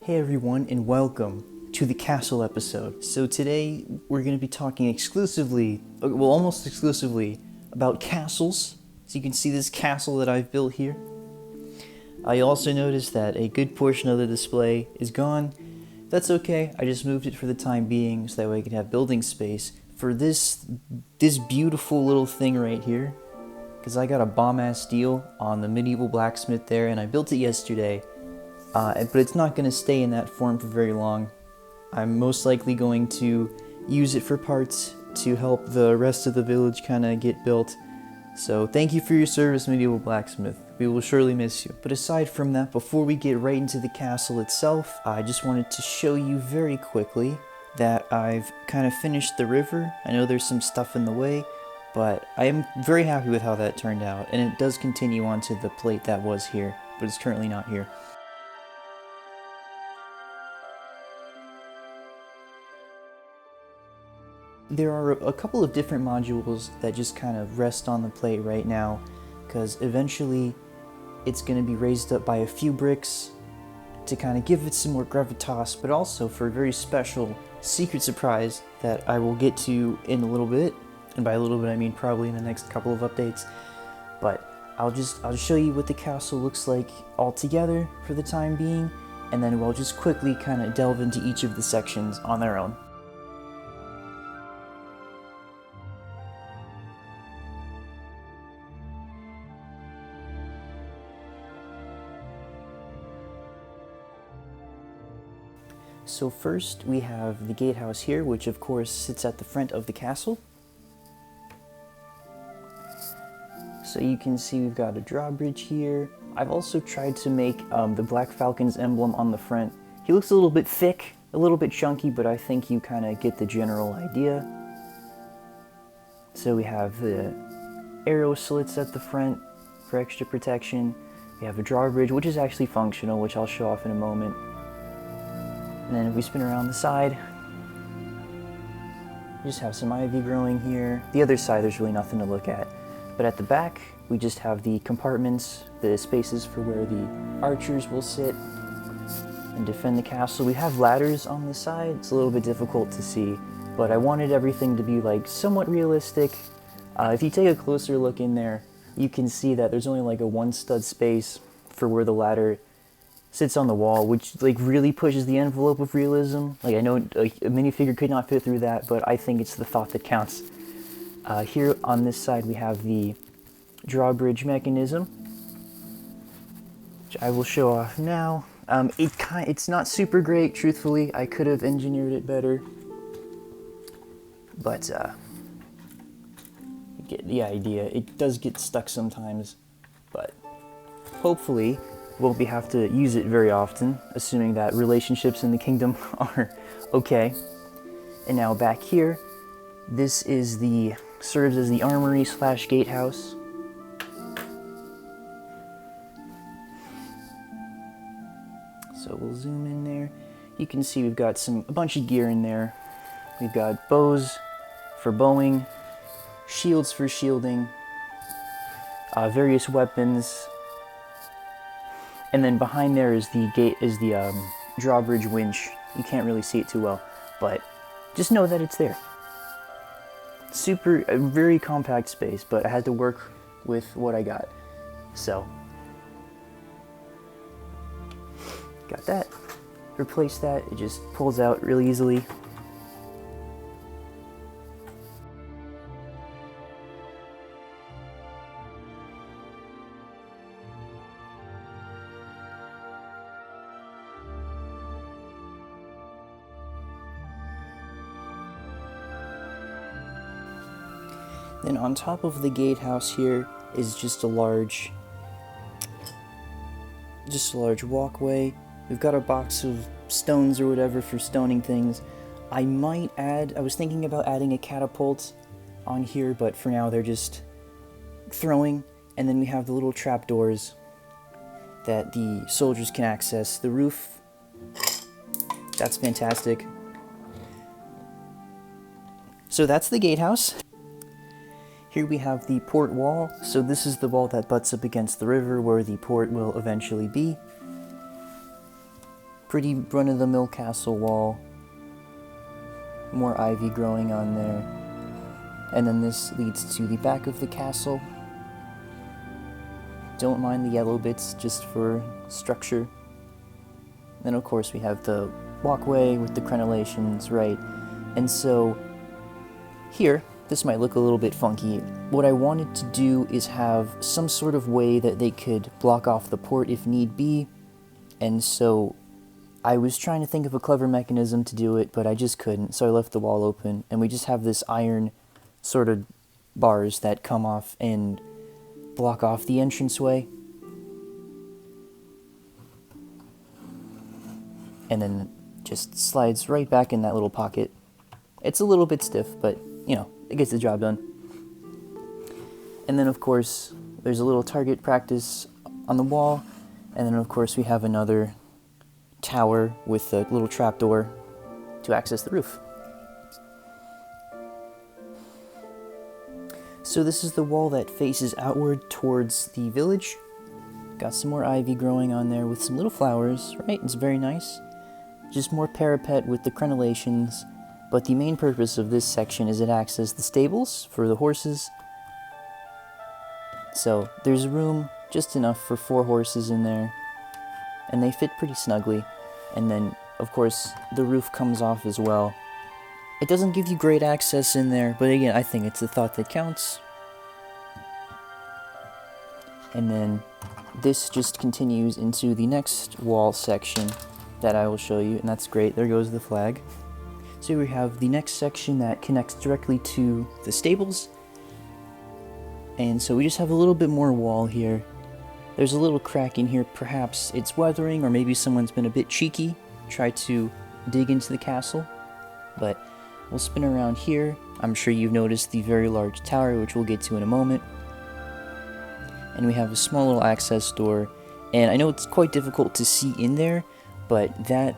Hey everyone, and welcome to the castle episode. So today we're going to be talking exclusively, well almost exclusively, about castles. So you can see this castle that I've built here. I also noticed that a good portion of the display is gone. That's okay, I just moved it for the time being so that way I can have building space for this beautiful little thing right here. Because I got a bomb-ass deal on the medieval blacksmith there, and I built it yesterday. But it's not going to stay in that form for very long. I'm most likely going to use it for parts to help the rest of the village kind of get built. So thank you for your service, medieval blacksmith. We will surely miss you. But aside from that, before we get right into the castle itself, I just wanted to show you very quickly that I've kind of finished the river. I know there's some stuff in the way, but I am very happy with how that turned out. And it does continue onto the plate that was here, but it's currently not here. There are a couple of different modules that just kind of rest on the plate right now, because eventually it's going to be raised up by a few bricks to kind of give it some more gravitas, but also for a very special secret surprise that I will get to in a little bit. And by a little bit I mean probably in the next couple of updates. But I'll just show you what the castle looks like all together for the time being, and then we'll just quickly kind of delve into each of the sections on their own. So first we have the gatehouse here, which of course sits at the front of the castle. So you can see we've got a drawbridge here. I've also tried to make the Black Falcon's emblem on the front. He looks a little bit thick, a little bit chunky, but I think you kind of get the general idea. So we have the arrow slits at the front for extra protection. We have a drawbridge, which is actually functional, which I'll show off in a moment. And then if we spin around the side, we just have some ivy growing here. The other side, there's really nothing to look at. But at the back, we just have the compartments, the spaces for where the archers will sit and defend the castle. We have ladders on the side. It's a little bit difficult to see, but I wanted everything to be like somewhat realistic. If you take a closer look in there, you can see that there's only like a one stud space for where the ladder sits on the wall, which like really pushes the envelope of realism. Like I know a minifigure could not fit through that, but I think it's the thought that counts. Here on this side we have the drawbridge mechanism, which I will show off now. It's not super great, truthfully. I could have engineered it better, but you get the idea. It does get stuck sometimes, but hopefully won't have to use it very often, assuming that relationships in the kingdom are okay. And now back here, this is serves as the armory / gatehouse. So we'll zoom in there. You can see we've got a bunch of gear in there. We've got bows for bowing, shields for shielding, various weapons. And then behind there is the drawbridge winch. You can't really see it too well, but just know that it's there. A very compact space, but I had to work with what I got. So, got that. Replace that, it just pulls out really easily. Then on top of the gatehouse here is just a large walkway. We've got a box of stones or whatever for stoning things. I was thinking about adding a catapult on here, but for now they're just throwing. And then we have the little trapdoors that the soldiers can access. The roof, that's fantastic. So that's the gatehouse. Here we have the port wall. So this is the wall that butts up against the river where the port will eventually be. Pretty run-of-the-mill castle wall. More ivy growing on there. And then this leads to the back of the castle. Don't mind the yellow bits, just for structure. Then of course we have the walkway with the crenellations, right? And so here, this might look a little bit funky. What I wanted to do is have some sort of way that they could block off the port if need be. And so I was trying to think of a clever mechanism to do it, but I just couldn't, so I left the wall open, and we just have this iron sort of bars that come off and block off the entranceway. And then just slides right back in that little pocket. It's a little bit stiff, but, you know, it gets the job done. And then, of course, there's a little target practice on the wall, and then, of course, we have another tower with a little trapdoor to access the roof. So this is the wall that faces outward towards the village. Got some more ivy growing on there with some little flowers, right? It's very nice. Just more parapet with the crenellations, but the main purpose of this section is it acts as the stables for the horses. So there's room just enough for 4 horses in there, and they fit pretty snugly. And then, of course, the roof comes off as well. It doesn't give you great access in there, but again, I think it's the thought that counts. And then this just continues into the next wall section that I will show you, and that's great. There goes the flag. So we have the next section that connects directly to the stables. And so we just have a little bit more wall here. There's a little crack in here, perhaps it's weathering, or maybe someone's been a bit cheeky, tried to dig into the castle. But we'll spin around here. I'm sure you've noticed the very large tower, which we'll get to in a moment. And we have a small little access door, and I know it's quite difficult to see in there, but that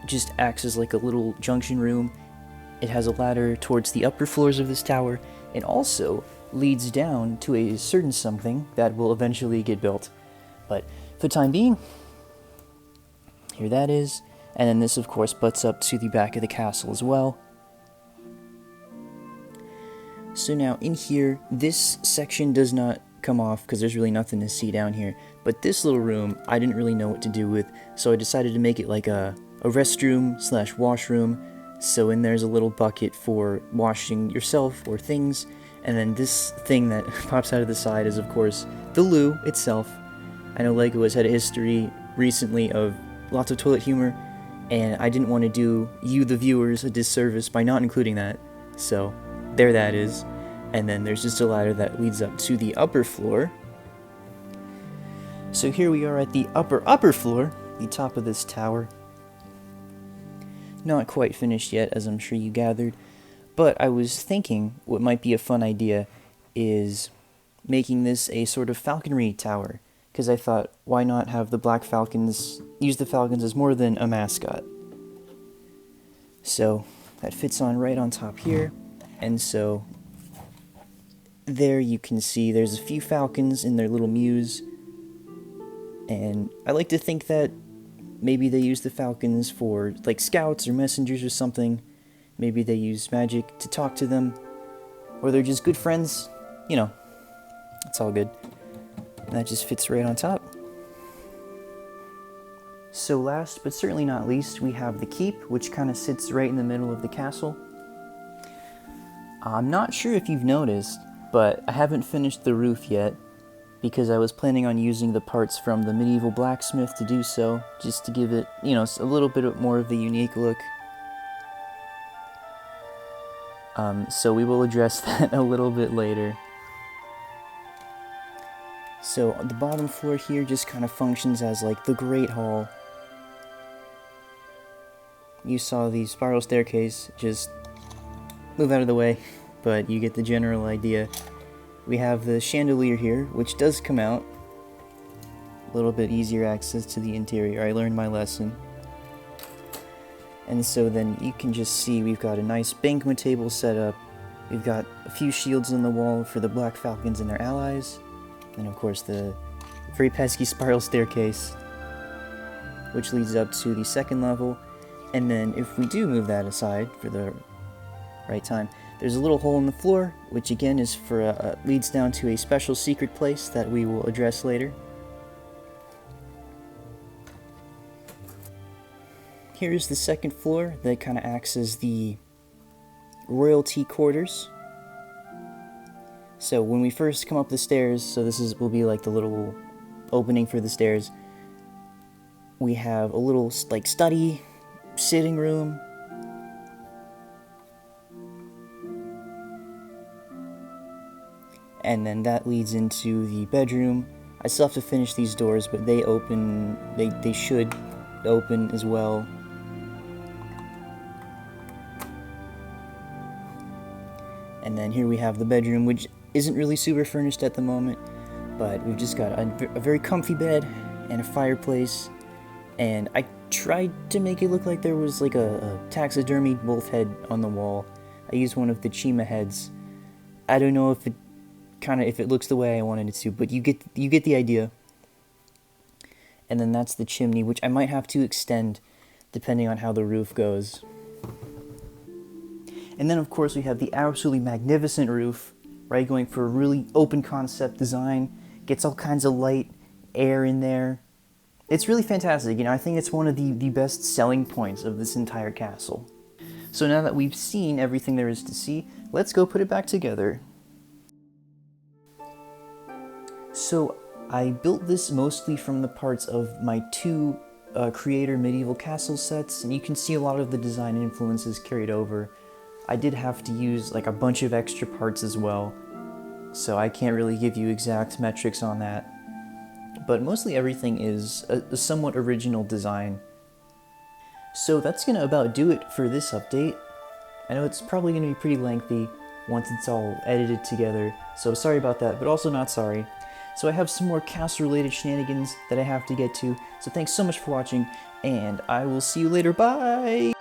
just acts as like a little junction room. It has a ladder towards the upper floors of this tower, and also leads down to a certain something that will eventually get built. But for the time being, here that is. And then this, of course, butts up to the back of the castle as well. So now in here, this section does not come off because there's really nothing to see down here. But this little room, I didn't really know what to do with, so I decided to make it like a restroom slash washroom. So in there's a little bucket for washing yourself or things. And then this thing that pops out of the side is, of course, the loo itself. I know LEGO has had a history recently of lots of toilet humor, and I didn't want to do you, the viewers, a disservice by not including that. So there that is. And then there's just a ladder that leads up to the upper floor. So here we are at the upper floor, the top of this tower. Not quite finished yet, as I'm sure you gathered. But I was thinking what might be a fun idea is making this a sort of falconry tower, because I thought, why not have the black falcons, use the falcons as more than a mascot. So that fits on right on top here, and so there you can see there's a few falcons in their little mews, and I like to think that maybe they use the falcons for like scouts or messengers or something. Maybe they use magic to talk to them, or they're just good friends. You know, it's all good. And that just fits right on top. So last, but certainly not least, we have the keep, which kind of sits right in the middle of the castle. I'm not sure if you've noticed, but I haven't finished the roof yet, because I was planning on using the parts from the medieval blacksmith to do so, just to give it, you know, a little bit more of the unique look. So we will address that a little bit later. So the bottom floor here just kind of functions as like the Great Hall. You saw the spiral staircase, just move out of the way, but you get the general idea. We have the chandelier here, which does come out. A little bit easier access to the interior. I learned my lesson. And so then you can just see we've got a nice banquet table set up. We've got a few shields on the wall for the Black Falcons and their allies. And of course the very pesky spiral staircase. which leads up to the second level. And then if we do move that aside for the right time, there's a little hole in the floor, which again is for leads down to a special secret place that we will address later. Here's the second floor that kind of acts as the royalty quarters. So when we first come up the stairs, so will be like the little opening for the stairs, we have a little like study, sitting room, and then that leads into the bedroom. I still have to finish these doors, but they should open as well. And then here we have the bedroom, which isn't really super furnished at the moment, but we've just got a very comfy bed and a fireplace. And I tried to make it look like there was like a taxidermied wolf head on the wall. I used one of the Chima heads. I don't know if it looks the way I wanted it to, but you get the idea. And then that's the chimney, which I might have to extend depending on how the roof goes. And then of course we have the absolutely magnificent roof, right? Going for a really open concept design, gets all kinds of light, air in there. It's really fantastic. I think it's one of the best selling points of this entire castle. So now that we've seen everything there is to see, let's go put it back together. So I built this mostly from the parts of my two Creator medieval castle sets, and you can see a lot of the design influences carried over. I did have to use like a bunch of extra parts as well, so I can't really give you exact metrics on that. But mostly everything is a somewhat original design. So that's gonna about do it for this update. I know it's probably gonna be pretty lengthy once it's all edited together, so sorry about that, but also not sorry. So I have some more castle-related shenanigans that I have to get to, so thanks so much for watching, and I will see you later, bye!